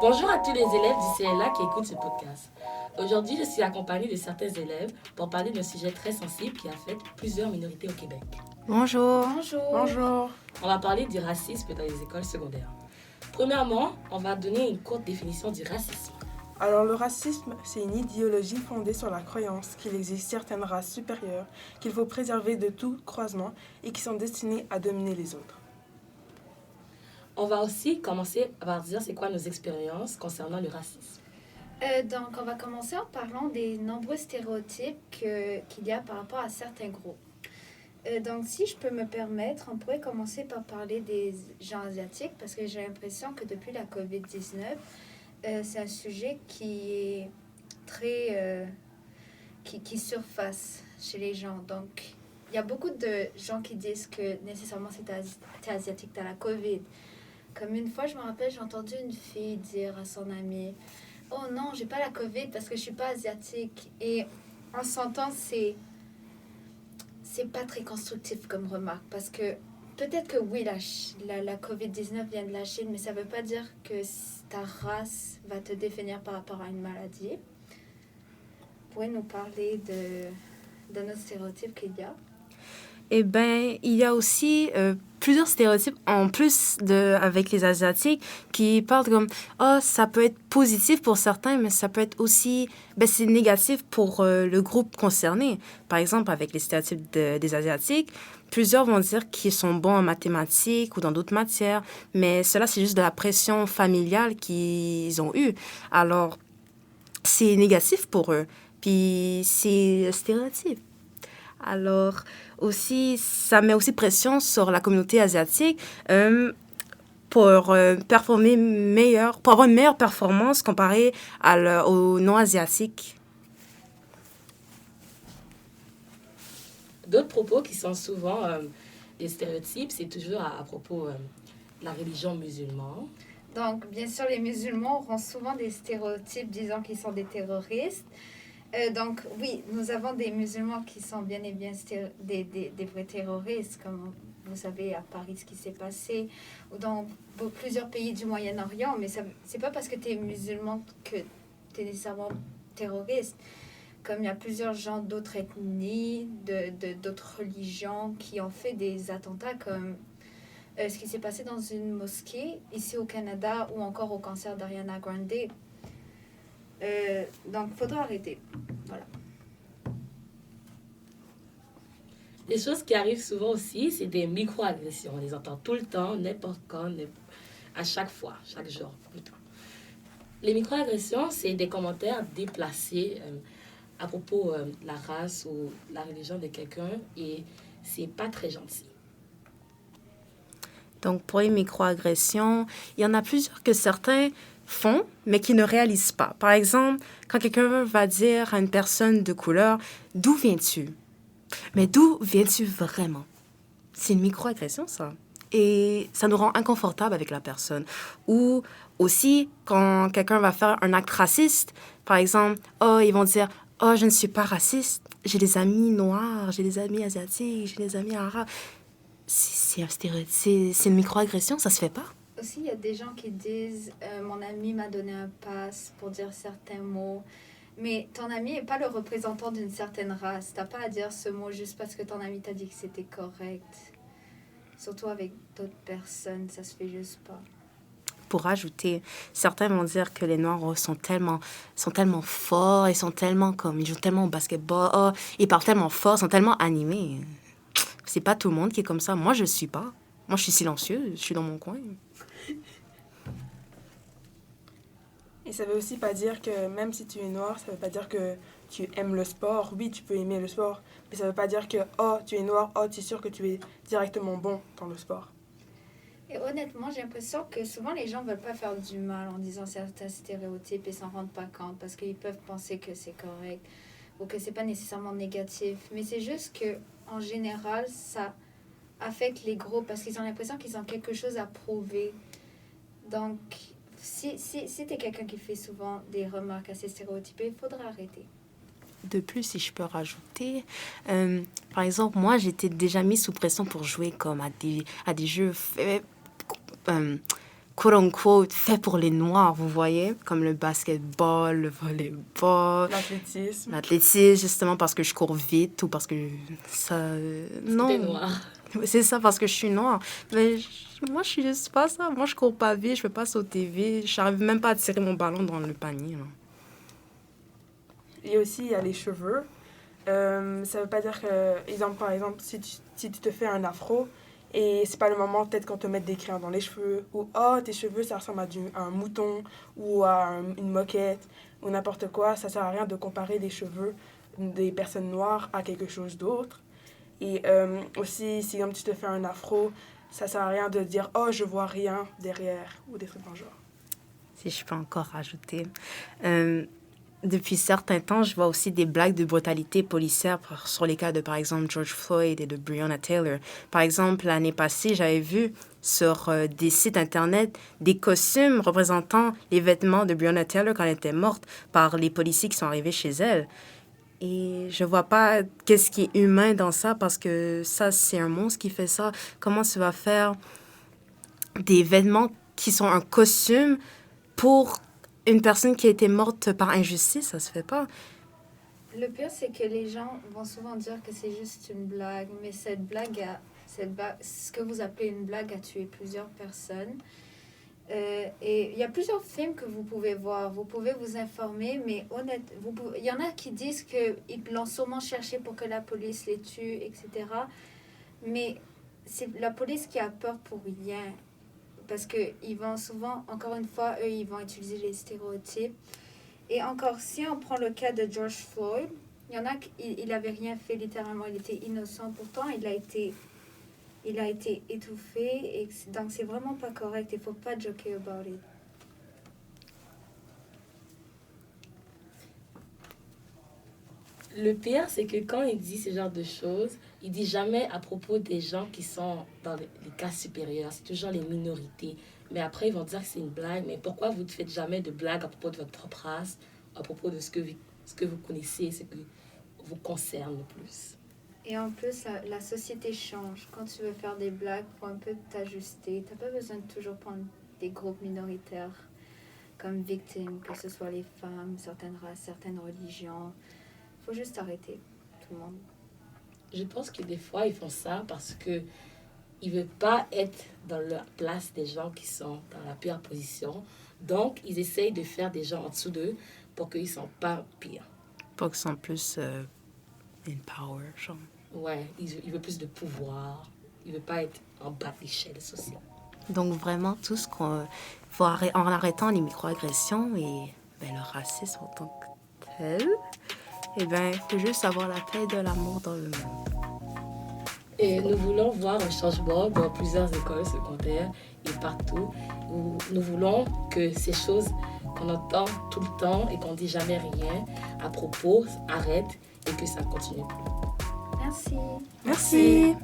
Bonjour à tous les élèves du CLA qui écoutent ce podcast. Aujourd'hui, je suis accompagnée de certains élèves pour parler d'un sujet très sensible qui affecte plusieurs minorités au Québec. Bonjour. Bonjour. On va parler du racisme dans les écoles secondaires. Premièrement, on va donner une courte définition du racisme. Alors le racisme, c'est une idéologie fondée sur la croyance qu'il existe certaines races supérieures qu'il faut préserver de tout croisement et qui sont destinées à dominer les autres. On va aussi commencer par dire c'est quoi nos expériences concernant le racisme. Donc, on va commencer en parlant des nombreux stéréotypes qu'il y a par rapport à certains groupes. Donc, si je peux me permettre, on pourrait commencer par parler des gens asiatiques parce que j'ai l'impression que depuis la COVID-19, c'est un sujet qui est très... qui surface chez les gens. Donc, il y a beaucoup de gens qui disent que nécessairement t'es asiatique, t'as la COVID. Comme une fois, je me rappelle, j'ai entendu une fille dire à son amie « Oh non, j'ai pas la COVID parce que je suis pas asiatique. » Et en s'entend, c'est pas très constructif comme remarque parce que peut-être que oui, la COVID-19 vient de la Chine, mais ça veut pas dire que ta race va te définir par rapport à une maladie. Vous pouvez nous parler de nos stéréotypes qu'il y a? Eh bien, il y a aussi plusieurs stéréotypes en plus avec les Asiatiques qui parlent comme « Ah, ça peut être positif pour certains, mais ça peut être aussi... c'est négatif pour le groupe concerné. » Par exemple, avec les stéréotypes des Asiatiques, plusieurs vont dire qu'ils sont bons en mathématiques ou dans d'autres matières, mais cela, c'est juste de la pression familiale qu'ils ont eue. Alors, c'est négatif pour eux. Puis, c'est le stéréotype. Alors, aussi, ça met aussi pression sur la communauté asiatique pour performer pour avoir une meilleure performance comparée aux non-asiatiques. D'autres propos qui sont souvent des stéréotypes, c'est toujours à propos de la religion musulmane. Donc, bien sûr, les musulmans auront souvent des stéréotypes disant qu'ils sont des terroristes. Donc, oui, nous avons des musulmans qui sont bien et bien des vrais terroristes, comme vous savez à Paris ce qui s'est passé, ou dans plusieurs pays du Moyen-Orient, mais c'est pas parce que tu es musulman que tu es nécessairement terroriste. Comme il y a plusieurs gens d'autres ethnies, d'autres religions qui ont fait des attentats comme ce qui s'est passé dans une mosquée ici au Canada ou encore au concert d'Ariana Grande. Donc, il faudra arrêter. Voilà. Les choses qui arrivent souvent aussi, c'est des micro-agressions. On les entend tout le temps, n'importe quand, à chaque fois, chaque jour plutôt. Les micro-agressions, c'est des commentaires déplacés à propos de la race ou la religion de quelqu'un et c'est pas très gentil. Donc, pour les microagressions, il y en a plusieurs que certains font, mais qui ne réalisent pas. Par exemple, quand quelqu'un va dire à une personne de couleur « D'où viens-tu? » Mais d'où viens-tu vraiment? C'est une microagression, ça. Et ça nous rend inconfortables avec la personne. Ou aussi, quand quelqu'un va faire un acte raciste, par exemple, ils vont dire « Oh, je ne suis pas raciste. J'ai des amis noirs, j'ai des amis asiatiques, j'ai des amis arabes. » C'est un stéréotype, c'est une microagression, ça se fait pas. Aussi, il y a des gens qui disent mon ami m'a donné un pass pour dire certains mots. Mais ton ami n'est pas le représentant d'une certaine race. Tu n'as pas à dire ce mot juste parce que ton ami t'a dit que c'était correct. Surtout avec d'autres personnes, ça se fait juste pas. Pour ajouter, certains vont dire que les Noirs sont tellement forts, ils jouent tellement au basketball, ils parlent tellement fort, ils sont tellement animés. C'est pas tout le monde qui est comme ça. Moi, je suis pas. Moi, je suis silencieuse, je suis dans mon coin. Et ça veut aussi pas dire que même si tu es noir, ça veut pas dire que tu aimes le sport. Oui, tu peux aimer le sport, mais ça veut pas dire que tu es noir, tu es sûr que tu es directement bon dans le sport. Et honnêtement, j'ai l'impression que souvent les gens veulent pas faire du mal en disant certains stéréotypes et s'en rendent pas compte parce qu'ils peuvent penser que c'est correct ou que c'est pas nécessairement négatif. Mais c'est juste que en général, ça affecte les groupes parce qu'ils ont l'impression qu'ils ont quelque chose à prouver. Donc, si tu es quelqu'un qui fait souvent des remarques assez stéréotypées, il faudra arrêter. De plus, si je peux rajouter, par exemple, moi, j'étais déjà mise sous pression pour jouer comme à des jeux quote-unquote fait pour les Noirs, vous voyez, comme le basketball, le volleyball, l'athlétisme, justement parce que je cours vite ou parce que ça... non, T'es noir. c'est ça, parce que je suis noire. Mais moi, je suis juste pas ça. Moi, je cours pas vite, je peux pas sauter vite, j'arrive même pas à tirer mon ballon dans le panier. Là. Et aussi, il y a les cheveux. Ça veut pas dire que, par exemple, si tu te fais un afro et c'est pas le moment peut-être qu'on te mette des crayons dans les cheveux ou oh tes cheveux ça ressemble à un mouton ou à une moquette ou n'importe quoi, ça sert à rien de comparer les cheveux des personnes noires à quelque chose d'autre. Et aussi, si comme tu te fais un afro, ça sert à rien de dire oh je vois rien derrière ou des trucs dans le genre. Si je peux encore rajouter. Depuis certains temps, je vois aussi des blagues de brutalité policière sur les cas de, par exemple, George Floyd et de Breonna Taylor. Par exemple, l'année passée, j'avais vu sur des sites Internet des costumes représentant les vêtements de Breonna Taylor quand elle était morte par les policiers qui sont arrivés chez elle. Et je vois pas qu'est-ce qui est humain dans ça parce que ça, c'est un monstre qui fait ça. Comment tu vas faire des vêtements qui sont un costume pour une personne qui a été morte par injustice, ça se fait pas. Le pire, c'est que les gens vont souvent dire que c'est juste une blague, mais ce que vous appelez une blague a tué plusieurs personnes. Et il y a plusieurs films que vous pouvez voir, vous pouvez vous informer, mais il y en a qui disent qu'ils l'ont sûrement cherché pour que la police les tue, etc. Mais c'est la police qui a peur pour rien. Parce qu'ils vont souvent, encore une fois, eux, ils vont utiliser les stéréotypes. Et encore, si on prend le cas de George Floyd, il y en a qui n'avait rien fait littéralement, il était innocent. Pourtant, il a été étouffé. Et donc, c'est vraiment pas correct. Il ne faut pas joker about it. Le pire, c'est que quand il dit ce genre de choses, il dit jamais à propos des gens qui sont dans les cas supérieurs. C'est toujours les minorités. Mais après, ils vont dire que c'est une blague. Mais pourquoi vous ne faites jamais de blague à propos de votre propre race, à propos de ce que vous connaissez, ce que vous concerne le plus? Et en plus, la société change. Quand tu veux faire des blagues, il faut un peu t'ajuster. Tu n'as pas besoin de toujours prendre des groupes minoritaires comme victimes, que ce soit les femmes, certaines races, certaines religions. Il faut juste arrêter, tout le monde. Je pense que des fois, ils font ça parce qu'ils ne veulent pas être dans la place des gens qui sont dans la pire position. Donc, ils essayent de faire des gens en dessous d'eux pour qu'ils ne sont pas pires. Pour qu'ils sont plus in power, genre. Ouais, ils veulent plus de pouvoir. Ils ne veulent pas être en bas de l'échelle sociale. Donc, vraiment, tout ce qu'on... en arrêtant les microagressions et le racisme en tant que tel, il faut juste avoir la paix et de l'amour dans le monde. Et nous voulons voir un changement dans plusieurs écoles secondaires et partout. Nous voulons que ces choses qu'on entend tout le temps et qu'on ne dit jamais rien à propos arrêtent et que ça continue plus. Merci. Merci.